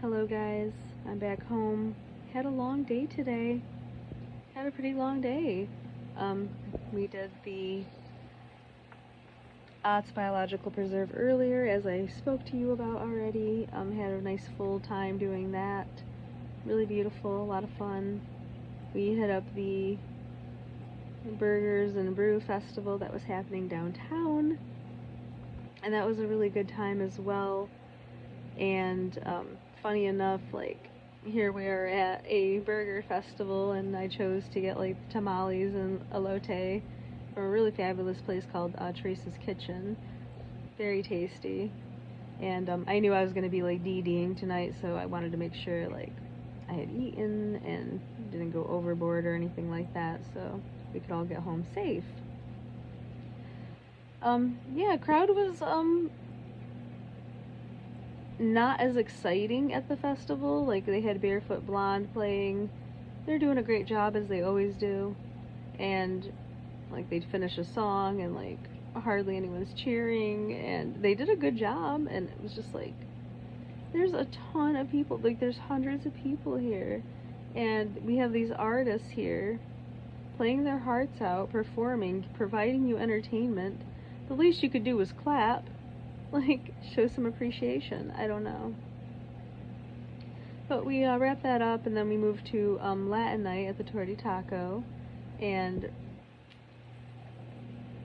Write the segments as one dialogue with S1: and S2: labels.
S1: Hello guys, I'm back home. Had a long day today. Had a pretty long day. Um, we did the Otts Biological Preserve earlier, as I spoke to you about already. Had a nice full time doing that. Really beautiful, a lot of fun. We hit up the Burgers and Brew Festival that was happening downtown, and that was a really good time as well. And funny enough, like, here we are at a burger festival, and I chose to get like tamales and elote from a really fabulous place called Teresa's Kitchen. Very tasty. And I knew I was gonna be like DDing tonight, so I wanted to make sure like I had eaten and didn't go overboard or anything like that, so we could all get home safe. Yeah, crowd was not as exciting at the festival. Like, they had Barefoot Blonde playing. They're doing a great job, as they always do. And like, they'd finish a song and like hardly anyone's cheering, and they did a good job. And it was just like, there's a ton of people, like there's hundreds of people here, and we have these artists here playing their hearts out, performing, providing you entertainment. The least you could do was clap, like, show some appreciation. I don't know. But we wrapped that up, and then we moved to Latin night at the Torti Taco, and it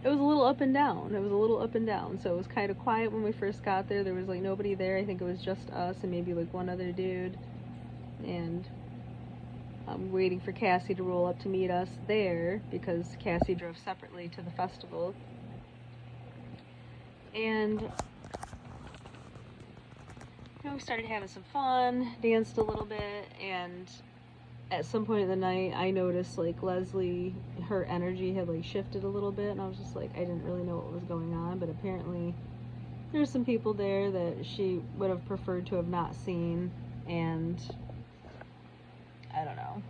S1: was a little up and down. It was a little up and down. So it was kind of quiet when we first got there. There was like nobody there. I think it was just us and maybe like one other dude. And I'm waiting for Cassie to roll up to meet us there, because Cassie drove separately to the festival. And we started having some fun, danced a little bit, and at some point in the night, I noticed like Leslie, her energy had like shifted a little bit, and I was just like, I didn't really know what was going on, but apparently there's some people there that she would have preferred to have not seen, and I don't know.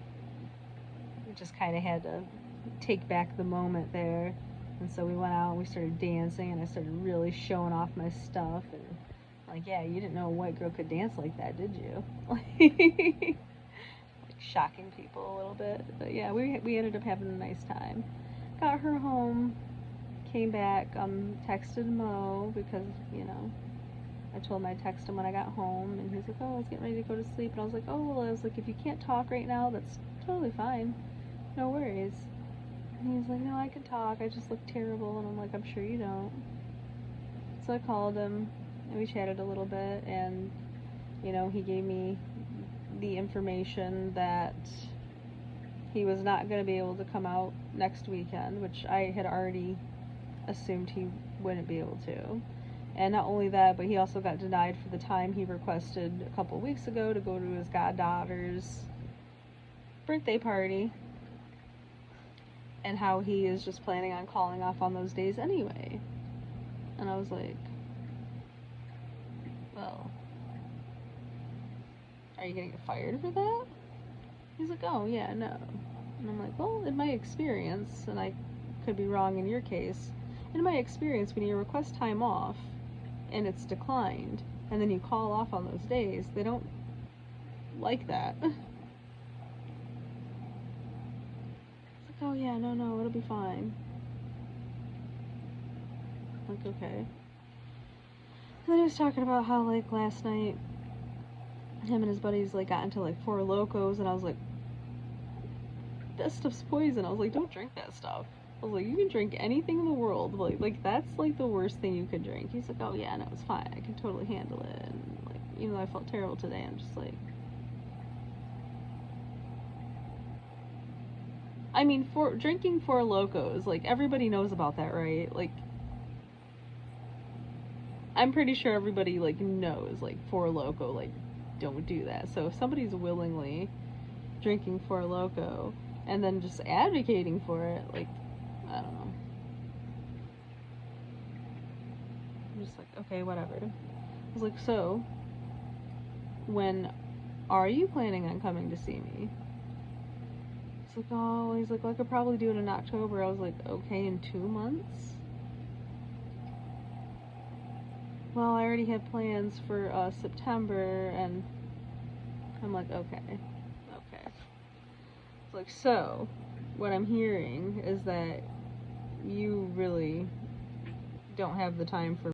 S1: We just kind of had to take back the moment there, and so we went out and we started dancing, and I started really showing off my stuff, and like, yeah, you didn't know a white girl could dance like that, did you? Shocking people a little bit. But yeah, we ended up having a nice time. Got her home, came back, texted Mo, because, I told him I'd text him when I got home, and he's like, oh, I was getting ready to go to sleep, and I was like, oh, well, I was like, if you can't talk right now, that's totally fine. No worries. And he's like, no, I can talk, I just look terrible, and I'm like, I'm sure you don't. So I called him, and we chatted a little bit, and, he gave me the information that he was not going to be able to come out next weekend, which I had already assumed he wouldn't be able to. And not only that, but he also got denied for the time he requested a couple weeks ago to go to his goddaughter's birthday party, and how he is just planning on calling off on those days anyway. And I was like, well, are you gonna get fired for that? He's like, oh, yeah, no. And I'm like, well, in my experience, and I could be wrong in your case, in my experience, when you request time off and it's declined, and then you call off on those days, they don't like that. It's like, oh, yeah, no, it'll be fine. I'm like, okay. And then he was talking about how, like, last night, him and his buddies like got into like 4 Lokos, and I was like, that stuff's poison. I was like, don't drink that stuff. I was like, you can drink anything in the world, like that's like the worst thing you could drink. He's like, oh yeah, no, it's fine, I can totally handle it. And like, even though I felt terrible today, I'm just like, I mean, for drinking 4 Lokos, like, everybody knows about that, right? Like, I'm pretty sure everybody like knows, like, 4 Loko, like, don't do that. So if somebody's willingly drinking 4 Loko and then just advocating for it, like, I don't know. I'm just like, okay, whatever. I was like, so when are you planning on coming to see me? He's like, oh, he's like, well, I could probably do it in October. I was like, okay, in 2 months? Well, I already had plans for September, and like, okay. It's like, so, what I'm hearing is that you really don't have the time for